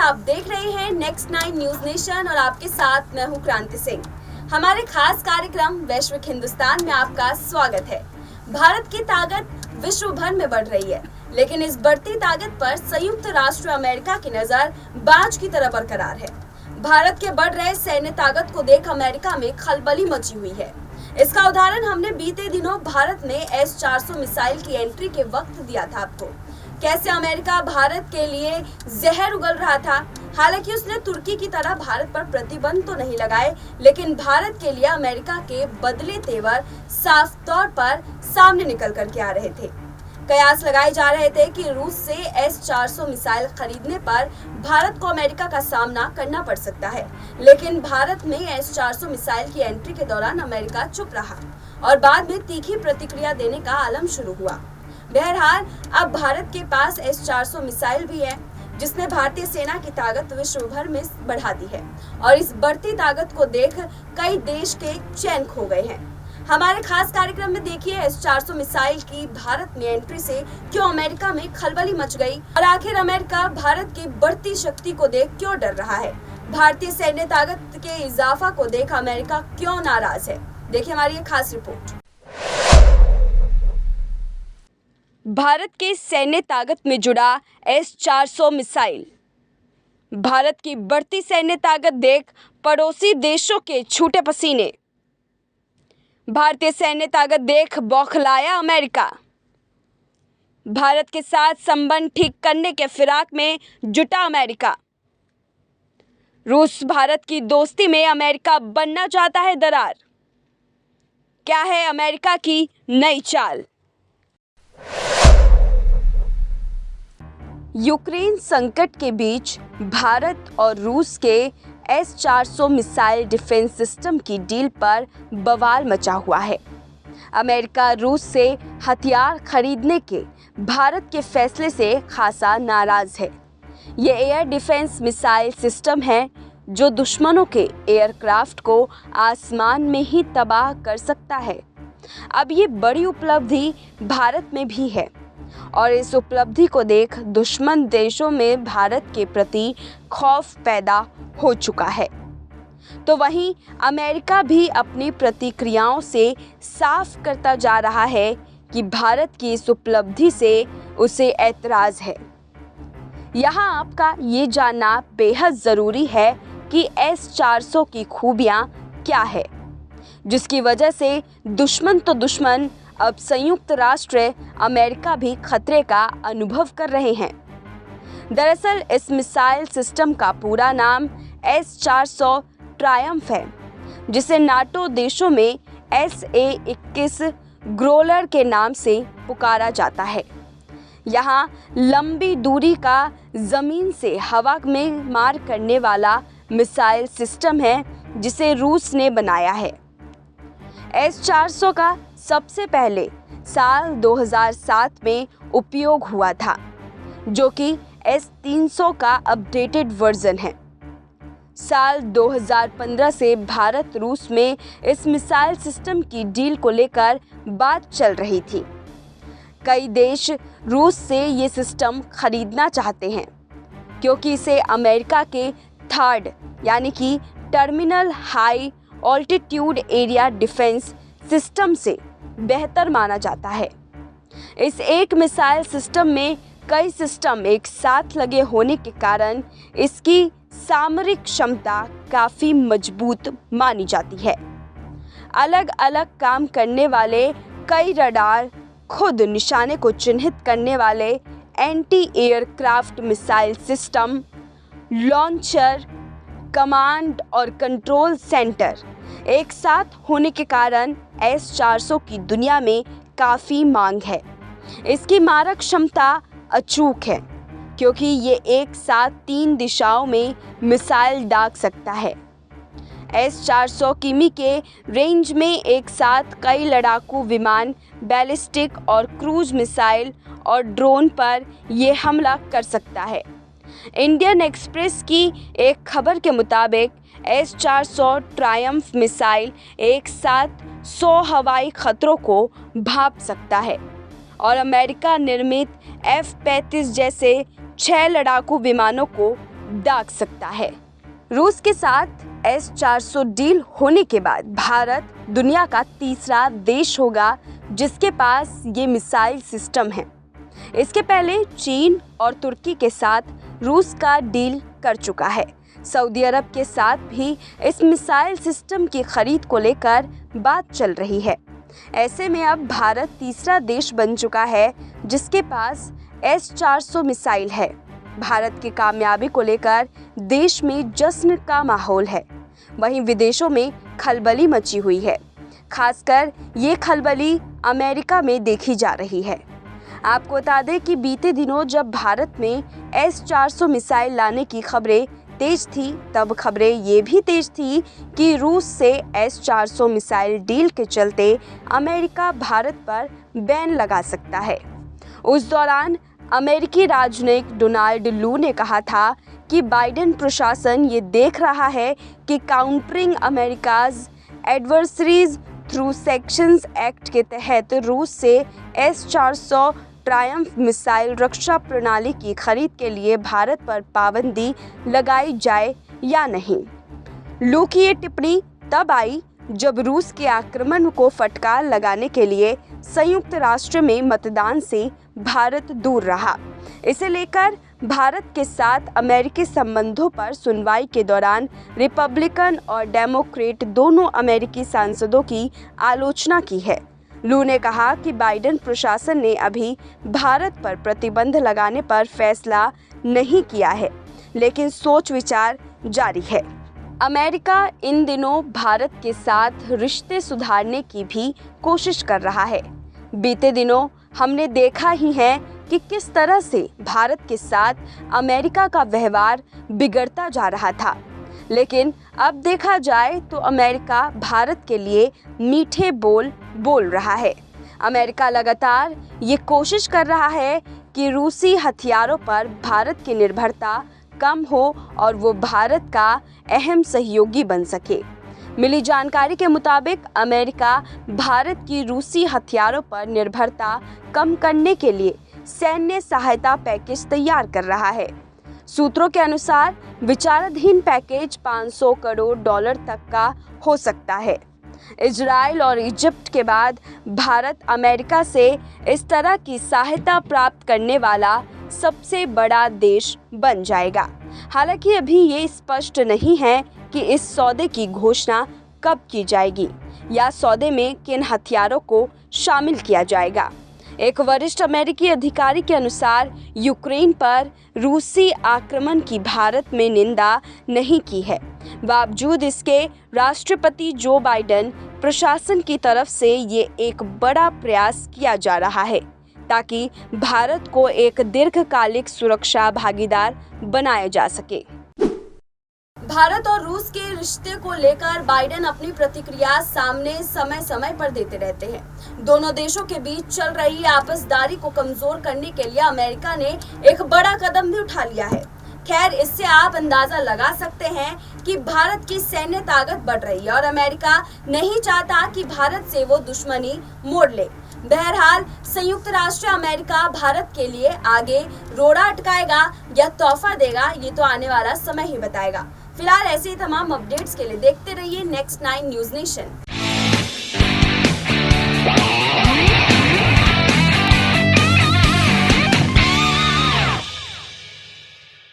आप देख रहे हैं नेक्स्ट 9 न्यूज नेशन और आपके साथ मैं हूं क्रांति सिंह। हमारे खास कार्यक्रम वैश्विक हिंदुस्तान में आपका स्वागत है। भारत की ताकत विश्व भर में बढ़ रही है, लेकिन इस बढ़ती ताकत पर संयुक्त राष्ट्र अमेरिका की नजर बाज की तरह बरकरार है। भारत के बढ़ रहे सैन्य ताकत को देख अमेरिका में खलबली मची हुई है। इसका उदाहरण हमने बीते दिनों भारत में S-400 मिसाइल की एंट्री के वक्त दिया था आपको। कैसे अमेरिका भारत के लिए जहर उगल रहा था। हालांकि उसने तुर्की की तरह भारत पर प्रतिबंध तो नहीं लगाए, लेकिन भारत के लिए अमेरिका के बदले तेवर साफ तौर पर सामने निकल करके आ रहे थे। कयास लगाए जा रहे थे कि रूस से S-400 मिसाइल खरीदने पर भारत को अमेरिका का सामना करना पड़ सकता है, लेकिन भारत में S-400 मिसाइल की एंट्री के दौरान अमेरिका चुप रहा और बाद में तीखी प्रतिक्रिया देने का आलम शुरू हुआ। बहरहाल अब भारत के पास S-400 मिसाइल भी है, जिसने भारतीय सेना की ताकत विश्व भर में बढ़ा दी है और इस बढ़ती ताकत को देख कई देश के चैन खो गए हैं। हमारे खास कार्यक्रम में देखिए S-400 मिसाइल की भारत में एंट्री से क्यों अमेरिका में खलबली मच गई और आखिर अमेरिका भारत की बढ़ती शक्ति को देख क्यों डर रहा है। भारतीय सैन्य ताकत के इजाफा को देख अमेरिका क्यों नाराज है। देखिए हमारी ये खास रिपोर्ट। भारत के सैन्य ताकत में जुड़ा S-400 मिसाइल। भारत की बढ़ती सैन्य ताकत देख पड़ोसी देशों के छूटे पसीने। भारतीय सैन्य ताकत देख बौखलाया अमेरिका। भारत के साथ संबंध ठीक करने के फिराक में जुटा अमेरिका। रूस भारत की दोस्ती में अमेरिका बनना चाहता है दरार। क्या है अमेरिका की नई चाल? यूक्रेन संकट के बीच भारत और रूस के S-400 मिसाइल डिफेंस सिस्टम की डील पर बवाल मचा हुआ है। अमेरिका रूस से हथियार खरीदने के भारत के फैसले से खासा नाराज है। ये एयर डिफेंस मिसाइल सिस्टम है जो दुश्मनों के एयरक्राफ्ट को आसमान में ही तबाह कर सकता है। अब ये बड़ी उपलब्धि भारत में भी है और इस उपलब्धि को देख दुश्मन देशों में भारत के प्रति खौफ पैदा हो चुका है। तो वहीं अमेरिका भी अपनी प्रतिक्रियाओं से साफ करता जा रहा है कि भारत की इस उपलब्धि से उसे ऐतराज है। यहाँ आपका ये जानना बेहद ज़रूरी है कि S-400 की खूबियाँ क्या है, जिसकी वजह से दुश्मन तो दुश्मन, अब संयुक्त राष्ट्र अमेरिका भी खतरे का अनुभव कर रहे हैं। दरअसल इस मिसाइल सिस्टम का पूरा नाम S-400 ट्रायम्फ है, जिसे नाटो देशों में SA-21 ग्रोलर के नाम से पुकारा जाता है। यहाँ लंबी दूरी का ज़मीन से हवा में मार करने वाला मिसाइल सिस्टम है, जिसे रूस ने बनाया है। S-400 का सबसे पहले साल 2007 में उपयोग हुआ था, जो कि S-300 का अपडेटेड वर्जन है। साल 2015 से भारत रूस में इस मिसाइल सिस्टम की डील को लेकर बात चल रही थी। कई देश रूस से ये सिस्टम खरीदना चाहते हैं, क्योंकि इसे अमेरिका के थर्ड यानी कि terminal high altitude area defence system से बेहतर माना जाता है। इस एक मिसाइल सिस्टम में कई सिस्टम एक साथ लगे होने के कारण इसकी सामरिक क्षमता काफ़ी मजबूत मानी जाती है। अलग अलग काम करने वाले कई रडार, खुद निशाने को चिन्हित करने वाले anti aircraft missile system, launcher, command और कंट्रोल सेंटर एक साथ होने के कारण S-400 की दुनिया में काफ़ी मांग है। इसकी मारक क्षमता अचूक है, क्योंकि ये एक साथ 3 दिशाओं में मिसाइल दाग सकता है। S-400 किमी के रेंज में एक साथ कई लड़ाकू विमान, बैलिस्टिक और क्रूज मिसाइल और ड्रोन पर ये हमला कर सकता है। इंडियन एक्सप्रेस की एक खबर के मुताबिक S-400 ट्रायम्फ मिसाइल एक साथ 100 हवाई खतरों को भांप सकता है और अमेरिका निर्मित F-35 जैसे 6 लड़ाकू विमानों को दाग सकता है। रूस के साथ S-400 डील होने के बाद भारत दुनिया का तीसरा देश होगा जिसके पास ये मिसाइल सिस्टम है। इसके पहले चीन और तुर्की के साथ रूस का डील कर चुका है। सऊदी अरब के साथ भी इस मिसाइल सिस्टम की खरीद को लेकर बात चल रही है। ऐसे में अब भारत तीसरा देश बन चुका है जिसके पास S-400 मिसाइल है। भारत की कामयाबी को लेकर देश में जश्न का माहौल है, वहीं विदेशों में खलबली मची हुई है। खासकर ये खलबली अमेरिका में देखी जा रही है। आपको बता दें कि बीते दिनों जब भारत में S-400 मिसाइल लाने की खबरें तेज थी, तब खबरें ये भी तेज थी कि रूस से S-400 मिसाइल डील के चलते अमेरिका भारत पर बैन लगा सकता है। उस दौरान अमेरिकी राजनयिक डोनाल्ड लू ने कहा था कि बाइडेन प्रशासन ये देख रहा है कि countering America's adversaries through sanctions act के तहत रूस से S-400 ट्रायम्फ मिसाइल रक्षा प्रणाली की खरीद के लिए भारत पर पाबंदी लगाई जाए या नहीं। लू की ये टिप्पणी तब आई जब रूस के आक्रमण को फटकार लगाने के लिए संयुक्त राष्ट्र में मतदान से भारत दूर रहा। इसे लेकर भारत के साथ अमेरिकी संबंधों पर सुनवाई के दौरान रिपब्लिकन और डेमोक्रेट दोनों अमेरिकी सांसदों की आलोचना की है। लू ने कहा कि बाइडेन प्रशासन ने अभी भारत पर प्रतिबंध लगाने पर फैसला नहीं किया है, लेकिन सोच विचार जारी है। अमेरिका इन दिनों भारत के साथ रिश्ते सुधारने की भी कोशिश कर रहा है। बीते दिनों हमने देखा ही है कि किस तरह से भारत के साथ अमेरिका का व्यवहार बिगड़ता जा रहा था, लेकिन अब देखा जाए तो अमेरिका भारत के लिए मीठे बोल बोल रहा है। अमेरिका लगातार ये कोशिश कर रहा है कि रूसी हथियारों पर भारत की निर्भरता कम हो और वो भारत का अहम सहयोगी बन सके। मिली जानकारी के मुताबिक अमेरिका भारत की रूसी हथियारों पर निर्भरता कम करने के लिए सैन्य सहायता पैकेज तैयार कर रहा है। सूत्रों के अनुसार विचाराधीन पैकेज $500 करोड़ तक का हो सकता है। इजराइल और इजिप्ट के बाद भारत अमेरिका से इस तरह की सहायता प्राप्त करने वाला सबसे बड़ा देश बन जाएगा। हालांकि अभी ये स्पष्ट नहीं है कि इस सौदे की घोषणा कब की जाएगी या सौदे में किन हथियारों को शामिल किया जाएगा। एक वरिष्ठ अमेरिकी अधिकारी के अनुसार यूक्रेन पर रूसी आक्रमण की भारत में निंदा नहीं की है। बावजूद इसके राष्ट्रपति जो बाइडेन प्रशासन की तरफ से ये एक बड़ा प्रयास किया जा रहा है ताकि भारत को एक दीर्घकालिक सुरक्षा भागीदार बनाया जा सके। भारत और रूस के रिश्ते को लेकर बाइडेन अपनी प्रतिक्रिया सामने समय समय पर देते रहते हैं। दोनों देशों के बीच चल रही आपसदारी को कमजोर करने के लिए अमेरिका ने एक बड़ा कदम भी उठा लिया है। खैर, इससे आप अंदाजा लगा सकते हैं कि भारत की सैन्य ताकत बढ़ रही है और अमेरिका नहीं चाहता कि भारत से वो दुश्मनी मोड़ ले। बहरहाल संयुक्त राष्ट्र अमेरिका भारत के लिए आगे रोड़ा अटकाएगा या तोहफा देगा, ये तो आने वाला समय ही बताएगा। फिलहाल ऐसे ही तमाम अपडेट्स के लिए देखते रहिए नेक्स्ट 9 न्यूज़ नेशन।